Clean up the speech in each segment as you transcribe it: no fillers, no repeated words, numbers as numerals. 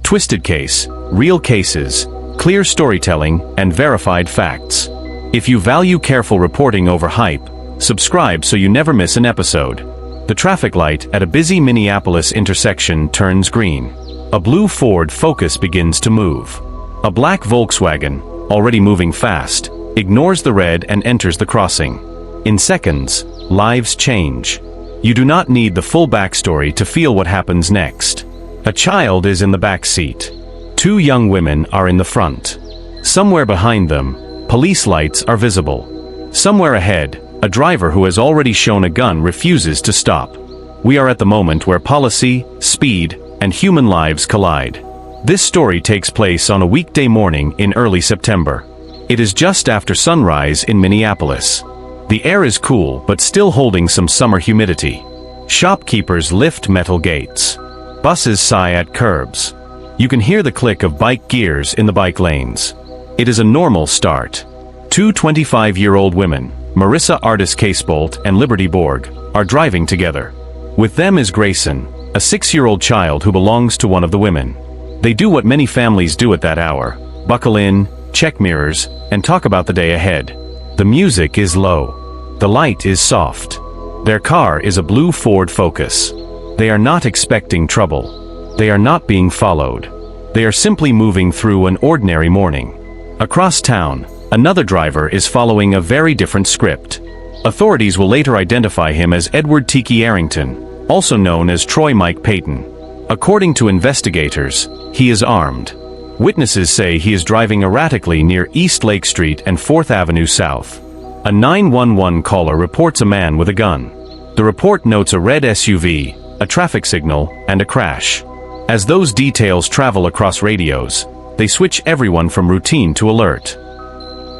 Twisted case, real cases, clear storytelling, and verified facts. If you value careful reporting over hype, subscribe so you never miss an episode. The traffic light at a busy Minneapolis intersection turns green. A blue Ford Focus begins to move. A black Volkswagen, already moving fast, ignores the red and enters the crossing. In seconds, lives change. You do not need the full backstory to feel what happens next. A child is in the back seat. Two young women are in the front. Somewhere behind them, police lights are visible. Somewhere ahead, a driver who has already shown a gun refuses to stop. We are at the moment where policy, speed, and human lives collide. This story takes place on a weekday morning in early September. It is just after sunrise in Minneapolis. The air is cool but still holding some summer humidity. Shopkeepers lift metal gates. Buses sigh at curbs. You can hear the click of bike gears in the bike lanes. It is a normal start. Two 25-year-old women, Marisa Ardys Casebolt and Liberty Borg, are driving together. With them is Greyson, a 6-year-old child who belongs to one of the women. They do what many families do at that hour: buckle in, check mirrors, and talk about the day ahead. The music is low. The light is soft. Their car is a blue Ford Focus. They are not expecting trouble. They are not being followed. They are simply moving through an ordinary morning. Across town, another driver is following a very different script. Authorities will later identify him as Edward Tiki Arrington, also known as Troy Mike Payton. According to investigators, he is armed. Witnesses say he is driving erratically near East Lake Street and 4th Avenue South. A 911 caller reports a man with a gun. The report notes a red SUV, a traffic signal, and a crash. As those details travel across radios, they switch everyone from routine to alert.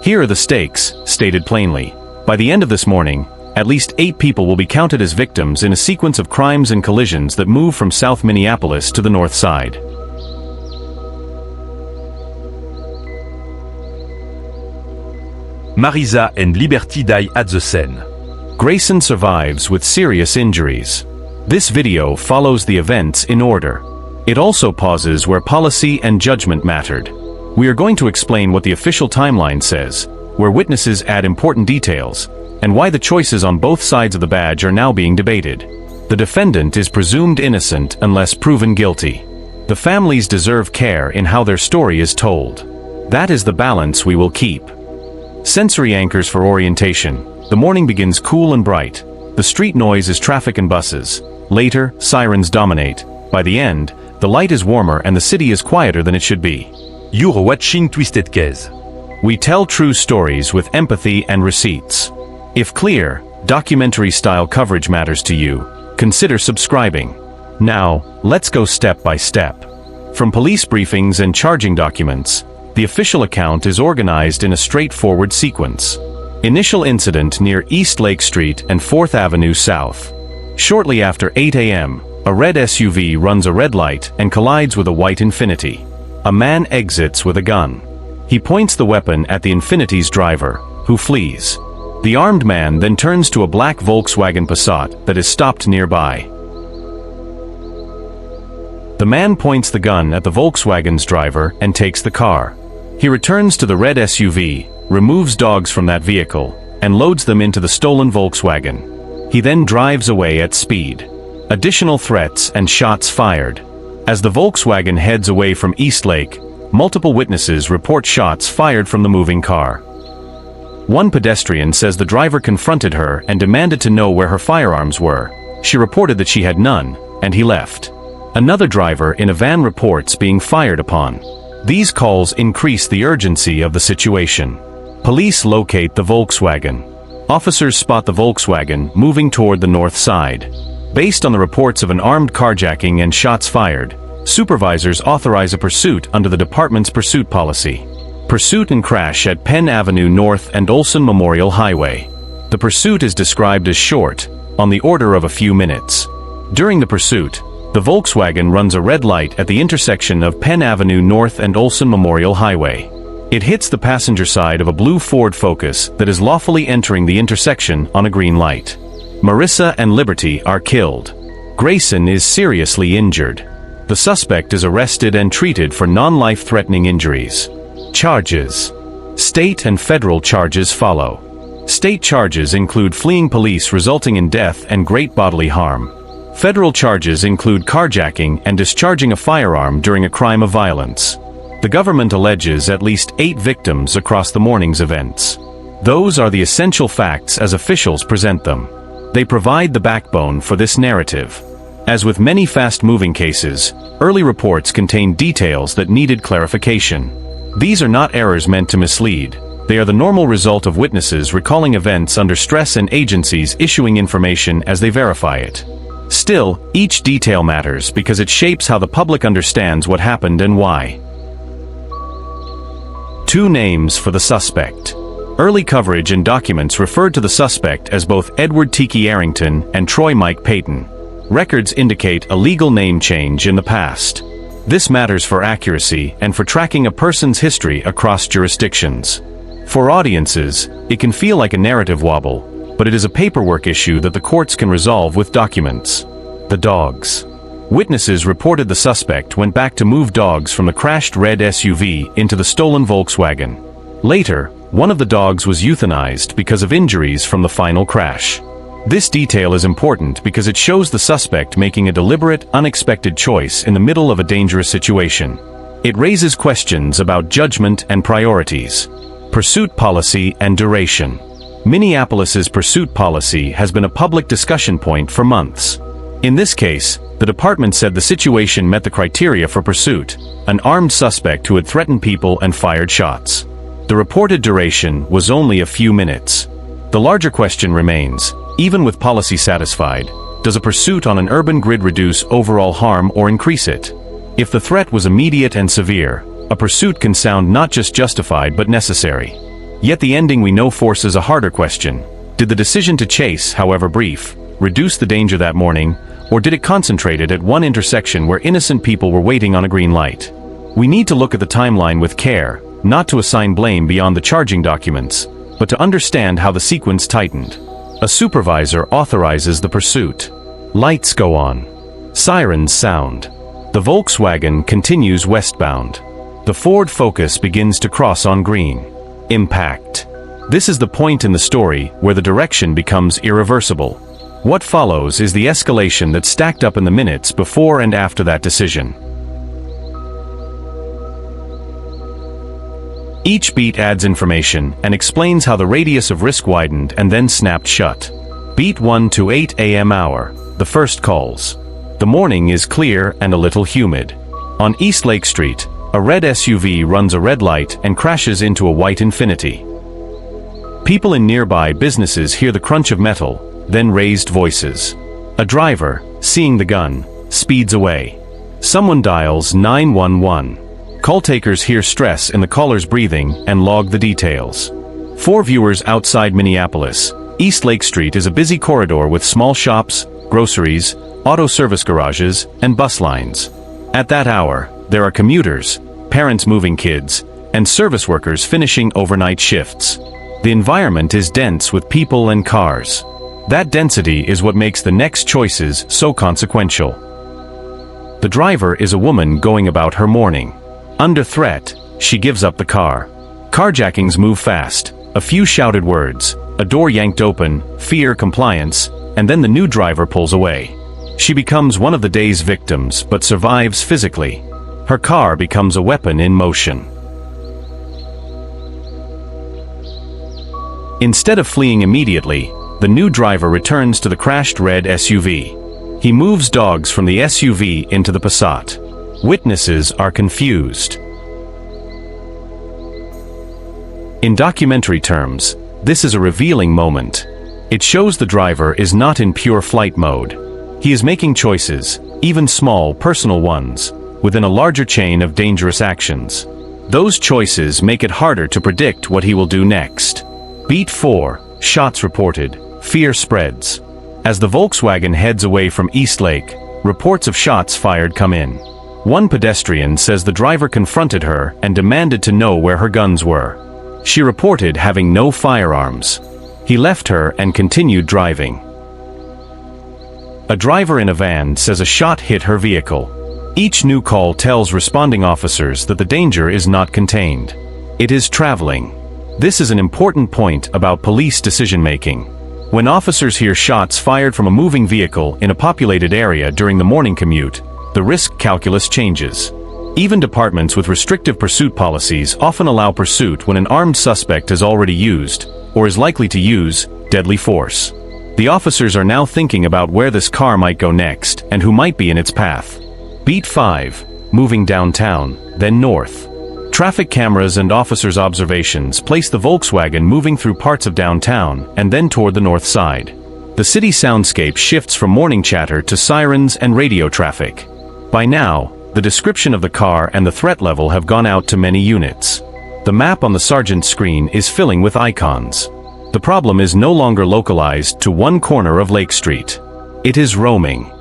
Here are the stakes, stated plainly. By the end of this morning, at least 8 people will be counted as victims in a sequence of crimes and collisions that move from South Minneapolis to the north side. Marisa and Liberty die at the scene. Greyson survives with serious injuries. This video follows the events in order. It also pauses where policy and judgment mattered. We are going to explain what the official timeline says, where witnesses add important details, and why the choices on both sides of the badge are now being debated. The defendant is presumed innocent unless proven guilty. The families deserve care in how their story is told. That is the balance we will keep. Sensory anchors for orientation. The morning begins cool and bright. The street noise is traffic and buses. Later, sirens dominate. By the end, the light is warmer and the city is quieter than it should be. You're watching Twisted Case. We tell true stories with empathy and receipts. If clear, documentary-style coverage matters to you, consider subscribing. Now, let's go step by step. From police briefings and charging documents, the official account is organized in a straightforward sequence. Initial incident near East Lake Street and 4th Avenue South. Shortly after 8 a.m., a red SUV runs a red light and collides with a white Infiniti. A man exits with a gun. He points the weapon at the Infiniti's driver, who flees. The armed man then turns to a black Volkswagen Passat that is stopped nearby. The man points the gun at the Volkswagen's driver and takes the car. He returns to the red SUV, removes dogs from that vehicle, and loads them into the stolen Volkswagen. He then drives away at speed. Additional threats and shots fired. As the Volkswagen heads away from East Lake, multiple witnesses report shots fired from the moving car. One pedestrian says the driver confronted her and demanded to know where her firearms were. She reported that she had none, and he left. Another driver in a van reports being fired upon. These calls increase the urgency of the situation. Police locate the Volkswagen. Officers spot the Volkswagen moving toward the north side. Based on the reports of an armed carjacking and shots fired, supervisors authorize a pursuit under the department's pursuit policy. Pursuit and crash at Penn Avenue North and Olson Memorial Highway. The pursuit is described as short, on the order of a few minutes. During the pursuit, the Volkswagen runs a red light at the intersection of Penn Avenue North and Olson Memorial Highway. It hits the passenger side of a blue Ford Focus that is lawfully entering the intersection on a green light. Marisa and Liberty are killed. Greyson is seriously injured. The suspect is arrested and treated for non-life-threatening injuries. Charges. State and federal charges follow. State charges include fleeing police resulting in death and great bodily harm. Federal charges include carjacking and discharging a firearm during a crime of violence. The government alleges at least 8 victims across the morning's events. Those are the essential facts as officials present them. They provide the backbone for this narrative. As with many fast-moving cases, early reports contained details that needed clarification. These are not errors meant to mislead. They are the normal result of witnesses recalling events under stress and agencies issuing information as they verify it. Still, each detail matters because it shapes how the public understands what happened and why. 2 names for the suspect. Early coverage and documents referred to the suspect as both Edward Tiki Arrington and Troy Mike Payton. Records indicate a legal name change in the past. This matters for accuracy and for tracking a person's history across jurisdictions. For audiences, it can feel like a narrative wobble, but it is a paperwork issue that the courts can resolve with documents. The dogs. Witnesses reported the suspect went back to move dogs from the crashed red SUV into the stolen Volkswagen. Later, one of the dogs was euthanized because of injuries from the final crash. This detail is important because it shows the suspect making a deliberate, unexpected choice in the middle of a dangerous situation. It raises questions about judgment and priorities. Pursuit policy and duration. Minneapolis's pursuit policy has been a public discussion point for months. In this case, the department said the situation met the criteria for pursuit, an armed suspect who had threatened people and fired shots. The reported duration was only a few minutes. The larger question remains, even with policy satisfied, does a pursuit on an urban grid reduce overall harm or increase it? If the threat was immediate and severe, a pursuit can sound not just justified but necessary. Yet the ending we know forces a harder question. Did the decision to chase, however brief, reduce the danger that morning, or did it concentrate it at one intersection where innocent people were waiting on a green light? We need to look at the timeline with care, not to assign blame beyond the charging documents, but to understand how the sequence tightened. A supervisor authorizes the pursuit. Lights go on. Sirens sound. The Volkswagen continues westbound. The Ford Focus begins to cross on green. Impact. This is the point in the story where the direction becomes irreversible. What follows is the escalation that stacked up in the minutes before and after that decision. Each beat adds information and explains how the radius of risk widened and then snapped shut. Beat 1 to 8 a.m. hour, the first calls. The morning is clear and a little humid. On East Lake Street, a red SUV runs a red light and crashes into a white Infiniti. People in nearby businesses hear the crunch of metal, then raised voices. A driver, seeing the gun, speeds away. Someone dials 911. Call takers hear stress in the caller's breathing and log the details. For viewers outside Minneapolis, East Lake Street is a busy corridor with small shops, groceries, auto service garages, and bus lines. At that hour, there are commuters, parents moving kids, and service workers finishing overnight shifts. The environment is dense with people and cars. That density is what makes the next choices so consequential. The driver is a woman going about her morning. Under threat, she gives up the car. Carjackings move fast. A few shouted words, a door yanked open, fear, compliance, and then the new driver pulls away. She becomes one of the day's victims, but survives physically. Her car becomes a weapon in motion. Instead of fleeing immediately, the new driver returns to the crashed red SUV. He moves dogs from the SUV into the Passat. Witnesses are confused. In documentary terms, this is a revealing moment. It shows the driver is not in pure flight mode. He is making choices, even small, personal ones, within a larger chain of dangerous actions. Those choices make it harder to predict what he will do next. Beat 4, shots reported, fear spreads. As the Volkswagen heads away from East Lake, reports of shots fired come in. One pedestrian says the driver confronted her and demanded to know where her guns were. She reported having no firearms. He left her and continued driving. A driver in a van says a shot hit her vehicle. Each new call tells responding officers that the danger is not contained. It is traveling. This is an important point about police decision-making. When officers hear shots fired from a moving vehicle in a populated area during the morning commute, the risk calculus changes. Even departments with restrictive pursuit policies often allow pursuit when an armed suspect has already used, or is likely to use, deadly force. The officers are now thinking about where this car might go next and who might be in its path. Beat 5. Moving downtown, then north. Traffic cameras and officers' observations place the Volkswagen moving through parts of downtown and then toward the north side. The city soundscape shifts from morning chatter to sirens and radio traffic. By now, the description of the car and the threat level have gone out to many units. The map on the sergeant's screen is filling with icons. The problem is no longer localized to one corner of Lake Street. It is roaming.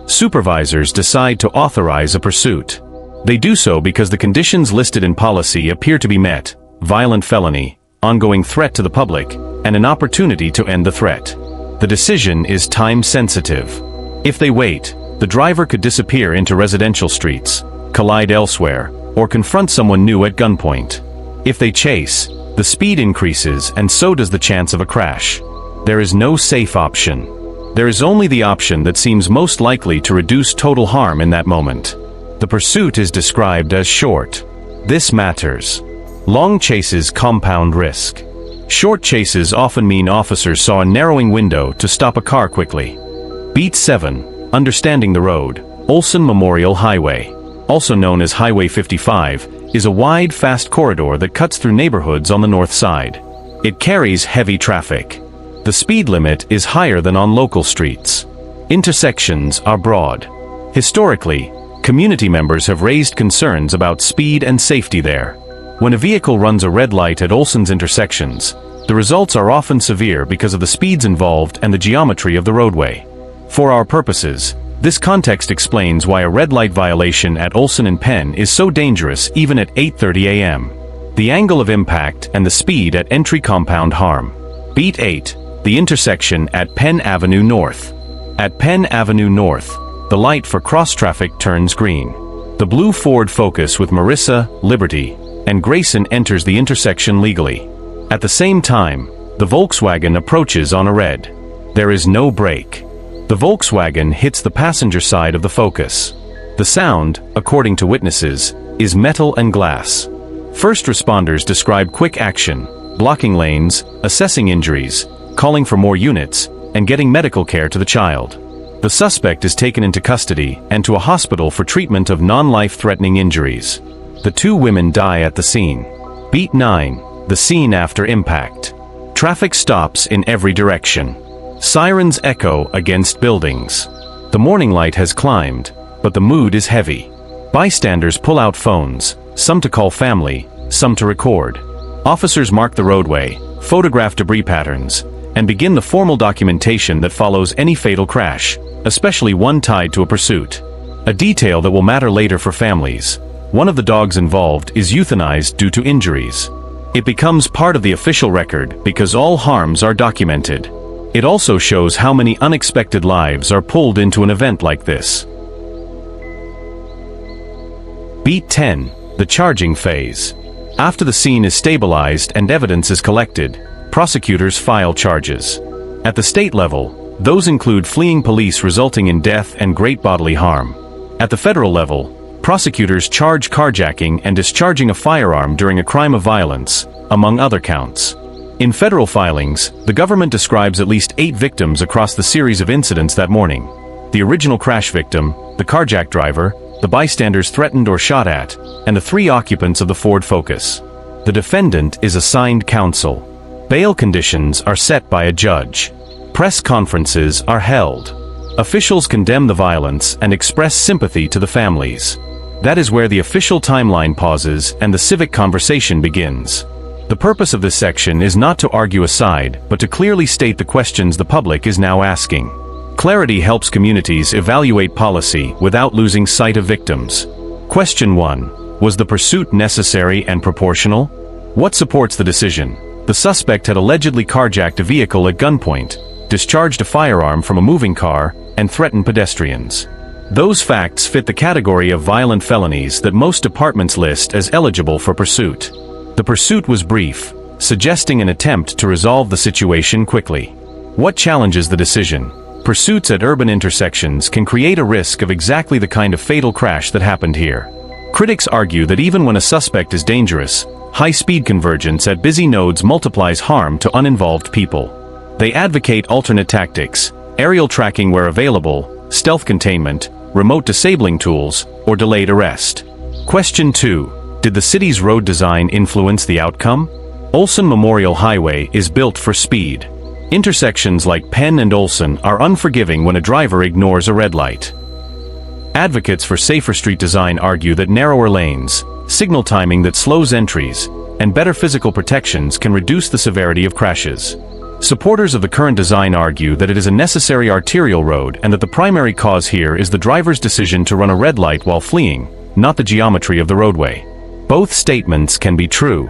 Supervisors decide to authorize a pursuit. They do so because the conditions listed in policy appear to be met: violent felony, ongoing threat to the public, and an opportunity to end the threat. The decision is time-sensitive. If they wait, the driver could disappear into residential streets, collide elsewhere, or confront someone new at gunpoint. If they chase, the speed increases and so does the chance of a crash. There is no safe option. There is only the option that seems most likely to reduce total harm in that moment. The pursuit is described as short. This matters. Long chases compound risk. Short chases often mean officers saw a narrowing window to stop a car quickly. Beat 7. Understanding the road. Olson Memorial Highway, also known as Highway 55, is a wide, fast corridor that cuts through neighborhoods on the north side. It carries heavy traffic. The speed limit is higher than on local streets. Intersections are broad. Historically, community members have raised concerns about speed and safety there. When a vehicle runs a red light at Olson's intersections, the results are often severe because of the speeds involved and the geometry of the roadway. For our purposes, this context explains why a red light violation at Olson and Penn is so dangerous even at 8:30 a.m. The angle of impact and the speed at entry compound harm. Beat 8. The intersection at Penn Avenue North. At Penn Avenue North, the light for cross-traffic turns green. The blue Ford Focus with Marisa, Liberty, and Greyson enters the intersection legally. At the same time, the Volkswagen approaches on a red. There is no brake. The Volkswagen hits the passenger side of the Focus. The sound, according to witnesses, is metal and glass. First responders describe quick action, blocking lanes, assessing injuries, calling for more units, and getting medical care to the child. The suspect is taken into custody and to a hospital for treatment of non-life-threatening injuries. The two women die at the scene. Beat 9. The scene after impact. Traffic stops in every direction. Sirens echo against buildings. The morning light has climbed, but the mood is heavy. Bystanders pull out phones, some to call family, some to record. Officers mark the roadway, photograph debris patterns, and begin the formal documentation that follows any fatal crash, especially one tied to a pursuit. A detail that will matter later for families: one of the dogs involved is euthanized due to injuries. It becomes part of the official record because all harms are documented. It also shows how many unexpected lives are pulled into an event like this. Beat 10. The charging phase. After the scene is stabilized and evidence is collected, prosecutors file charges. At the state level, those include fleeing police resulting in death and great bodily harm. At the federal level, prosecutors charge carjacking and discharging a firearm during a crime of violence, among other counts. In federal filings, the government describes at least 8 victims across the series of incidents that morning: the original crash victim, the carjack driver, the bystanders threatened or shot at, and the 3 occupants of the Ford Focus. The defendant is assigned counsel. Bail conditions are set by a judge. Press conferences are held. Officials condemn the violence and express sympathy to the families. That is where the official timeline pauses and the civic conversation begins. The purpose of this section is not to argue a side, but to clearly state the questions the public is now asking. Clarity helps communities evaluate policy without losing sight of victims. Question 1. Was the pursuit necessary and proportional? What supports the decision? The suspect had allegedly carjacked a vehicle at gunpoint, discharged a firearm from a moving car, and threatened pedestrians. Those facts fit the category of violent felonies that most departments list as eligible for pursuit. The pursuit was brief, suggesting an attempt to resolve the situation quickly. What challenges the decision? Pursuits at urban intersections can create a risk of exactly the kind of fatal crash that happened here. Critics argue that even when a suspect is dangerous, high-speed convergence at busy nodes multiplies harm to uninvolved people. They advocate alternate tactics, aerial tracking where available, stealth containment, remote disabling tools, or delayed arrest. Question 2. Did the city's road design influence the outcome? Olson Memorial Highway is built for speed. Intersections like Penn and Olson are unforgiving when a driver ignores a red light. Advocates for safer street design argue that narrower lanes, signal timing that slows entries, and better physical protections can reduce the severity of crashes. Supporters of the current design argue that it is a necessary arterial road and that the primary cause here is the driver's decision to run a red light while fleeing, not the geometry of the roadway. Both statements can be true.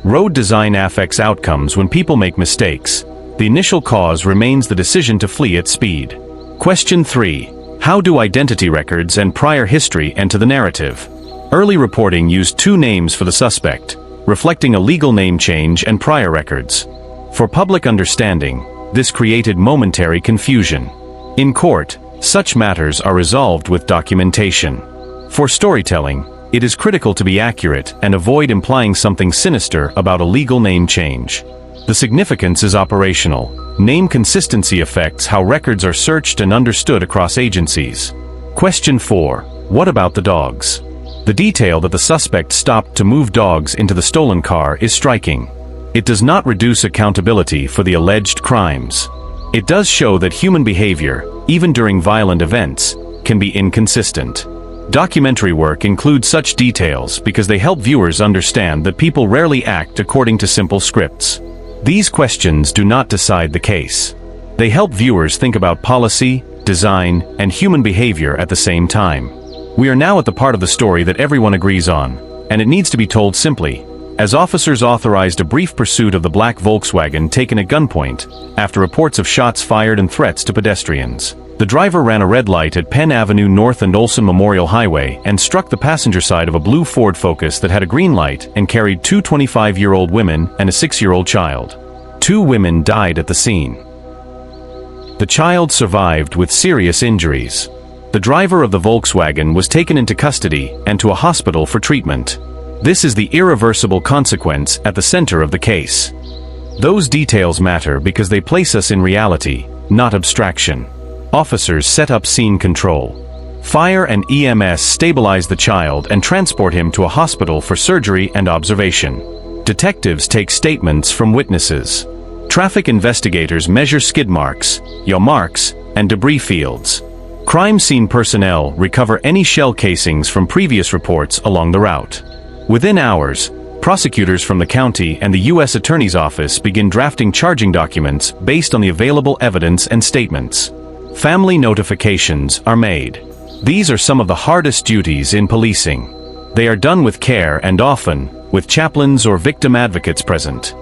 Road design affects outcomes when people make mistakes. The initial cause remains the decision to flee at speed. Question 3. How do identity records and prior history enter the narrative? Early reporting used two names for the suspect, reflecting a legal name change and prior records. For public understanding, this created momentary confusion. In court, such matters are resolved with documentation. For storytelling, it is critical to be accurate and avoid implying something sinister about a legal name change. The significance is operational. Name consistency affects how records are searched and understood across agencies. Question 4. What about the dogs? The detail that the suspect stopped to move dogs into the stolen car is striking. It does not reduce accountability for the alleged crimes. It does show that human behavior, even during violent events, can be inconsistent. Documentary work includes such details because they help viewers understand that people rarely act according to simple scripts. These questions do not decide the case. They help viewers think about policy, design, and human behavior at the same time. We are now at the part of the story that everyone agrees on, and it needs to be told simply. As officers authorized a brief pursuit of the black Volkswagen taken at gunpoint, after reports of shots fired and threats to pedestrians. The driver ran a red light at Penn Avenue North and Olson Memorial Highway and struck the passenger side of a blue Ford Focus that had a green light and carried two 25-year-old women and a 6-year-old child. 2 women died at the scene. The child survived with serious injuries. The driver of the Volkswagen was taken into custody and to a hospital for treatment. This is the irreversible consequence at the center of the case. Those details matter because they place us in reality, not abstraction. Officers set up scene control. Fire and EMS stabilize the child and transport him to a hospital for surgery and observation. Detectives take statements from witnesses. Traffic investigators measure skid marks, yaw marks, and debris fields. Crime scene personnel recover any shell casings from previous reports along the route. Within hours, prosecutors from the county and the U.S. Attorney's Office begin drafting charging documents based on the available evidence and statements. Family notifications are made. These are some of the hardest duties in policing. They are done with care and often, with chaplains or victim advocates present.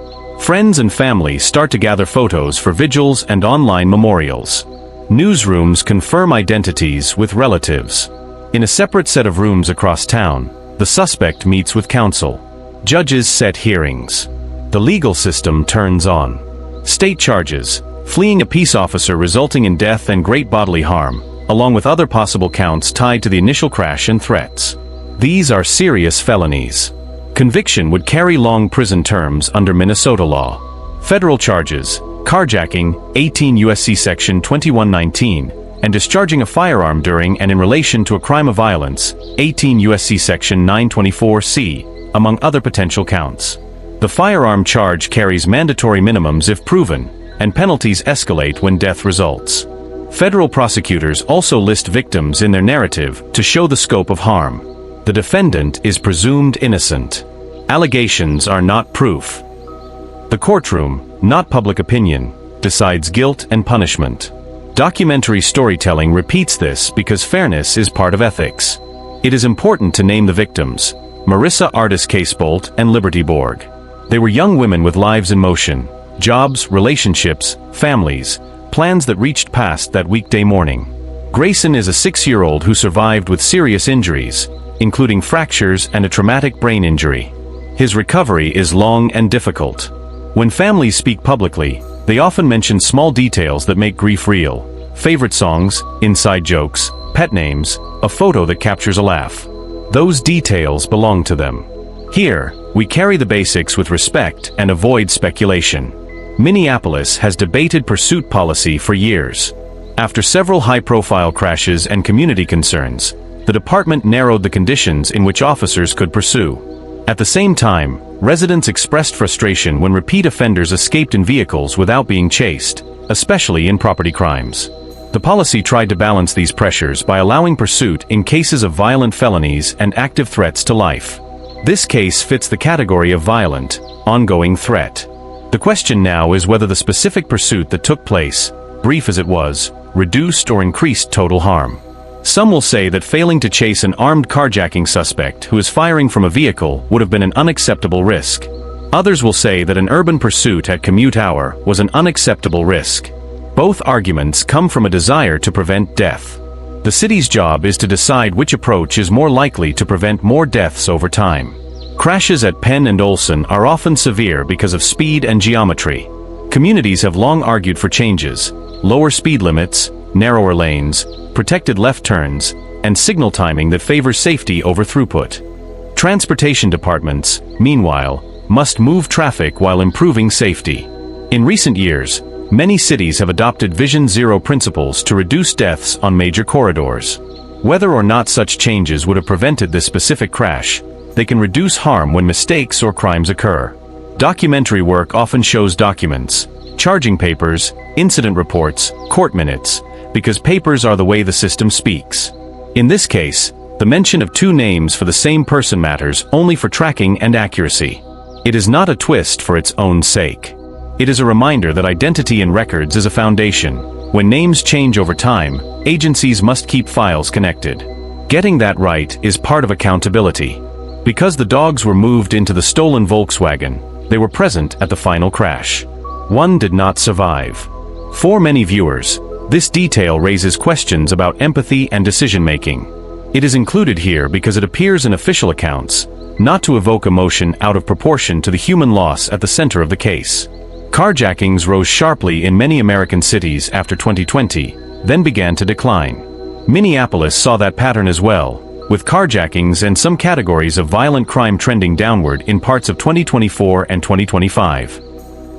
Friends and family start to gather photos for vigils and online memorials. Newsrooms confirm identities with relatives. In a separate set of rooms across town, the suspect meets with counsel. Judges set hearings. The legal system turns on. State charges, fleeing a peace officer resulting in death and great bodily harm, along with other possible counts tied to the initial crash and threats. These are serious felonies. Conviction would carry long prison terms under Minnesota law. Federal charges, carjacking, 18 U.S.C. Section 2119, and discharging a firearm during and in relation to a crime of violence, 18 U.S.C. Section 924C, among other potential counts. The firearm charge carries mandatory minimums if proven, and penalties escalate when death results. Federal prosecutors also list victims in their narrative to show the scope of harm. The defendant is presumed innocent. Allegations are not proof. The courtroom, not public opinion, decides guilt and punishment. Documentary storytelling repeats this because fairness is part of ethics. It is important to name the victims: Marisa, Ardys, Casebolt, and Liberty Borg. They were young women with lives in motion, jobs, relationships, families, plans that reached past that weekday morning. Greyson is a 6-year-old who survived with serious injuries, including fractures and a traumatic brain injury. His recovery is long and difficult. When families speak publicly, they often mention small details that make grief real. Favorite songs, inside jokes, pet names, a photo that captures a laugh. Those details belong to them. Here, we carry the basics with respect and avoid speculation. Minneapolis has debated pursuit policy for years. After several high-profile crashes and community concerns, the department narrowed the conditions in which officers could pursue. At the same time, residents expressed frustration when repeat offenders escaped in vehicles without being chased, especially in property crimes. The policy tried to balance these pressures by allowing pursuit in cases of violent felonies and active threats to life. This case fits the category of violent, ongoing threat. The question now is whether the specific pursuit that took place, brief as it was, reduced or increased total harm. Some will say that failing to chase an armed carjacking suspect who is firing from a vehicle would have been an unacceptable risk. Others will say that an urban pursuit at commute hour was an unacceptable risk. Both arguments come from a desire to prevent death. The city's job is to decide which approach is more likely to prevent more deaths over time. Crashes at Penn and Olson are often severe because of speed and geometry. Communities have long argued for changes: lower speed limits, narrower lanes, protected left turns, and signal timing that favors safety over throughput. Transportation departments, meanwhile, must move traffic while improving safety. In recent years, many cities have adopted Vision Zero principles to reduce deaths on major corridors. Whether or not such changes would have prevented this specific crash, they can reduce harm when mistakes or crimes occur. Documentary work often shows documents, charging papers, incident reports, court minutes, because papers are the way the system speaks. In this case, the mention of 2 names for the same person matters only for tracking and accuracy. It is not a twist for its own sake. It is a reminder that identity in records is a foundation. When names change over time, agencies must keep files connected. Getting that right is part of accountability. Because the dogs were moved into the stolen Volkswagen, they were present at the final crash. One did not survive. For many viewers, this detail raises questions about empathy and decision-making. It is included here because it appears in official accounts, not to evoke emotion out of proportion to the human loss at the center of the case. Carjackings rose sharply in many American cities after 2020, then began to decline. Minneapolis saw that pattern as well, with carjackings and some categories of violent crime trending downward in parts of 2024 and 2025.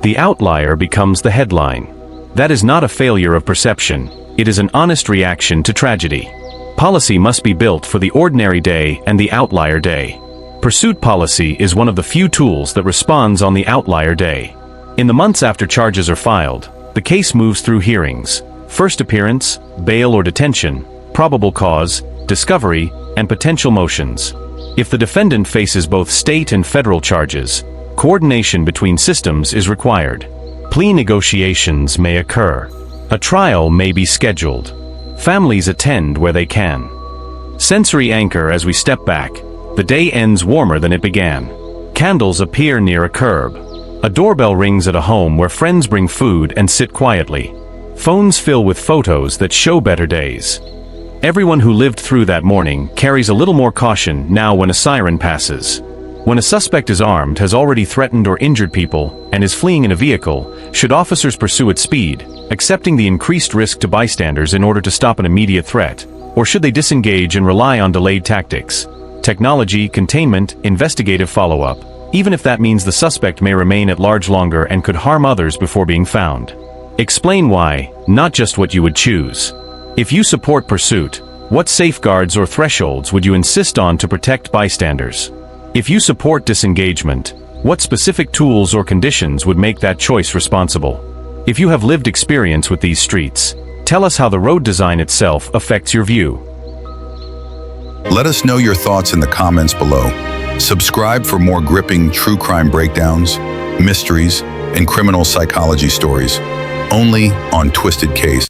The outlier becomes the headline. That is not a failure of perception, it is an honest reaction to tragedy. Policy must be built for the ordinary day and the outlier day. Pursuit policy is one of the few tools that responds on the outlier day. In the months after charges are filed, the case moves through hearings: first appearance, bail or detention, probable cause, discovery, and potential motions. If the defendant faces both state and federal charges, coordination between systems is required. Plea negotiations may occur. A trial may be scheduled. Families attend where they can. Sensory anchor as we step back. The day ends warmer than it began. Candles appear near a curb. A doorbell rings at a home where friends bring food and sit quietly. Phones fill with photos that show better days. Everyone who lived through that morning carries a little more caution now when a siren passes. When a suspect is armed, has already threatened or injured people, and is fleeing in a vehicle, should officers pursue at speed, accepting the increased risk to bystanders in order to stop an immediate threat, or should they disengage and rely on delayed tactics, technology, containment, investigative follow-up, even if that means the suspect may remain at large longer and could harm others before being found? Explain why, not just what you would choose. If you support pursuit, what safeguards or thresholds would you insist on to protect bystanders? If you support disengagement, what specific tools or conditions would make that choice responsible? If you have lived experience with these streets, tell us how the road design itself affects your view. Let us know your thoughts in the comments below. Subscribe for more gripping true crime breakdowns, mysteries, and criminal psychology stories, only on Twisted Case.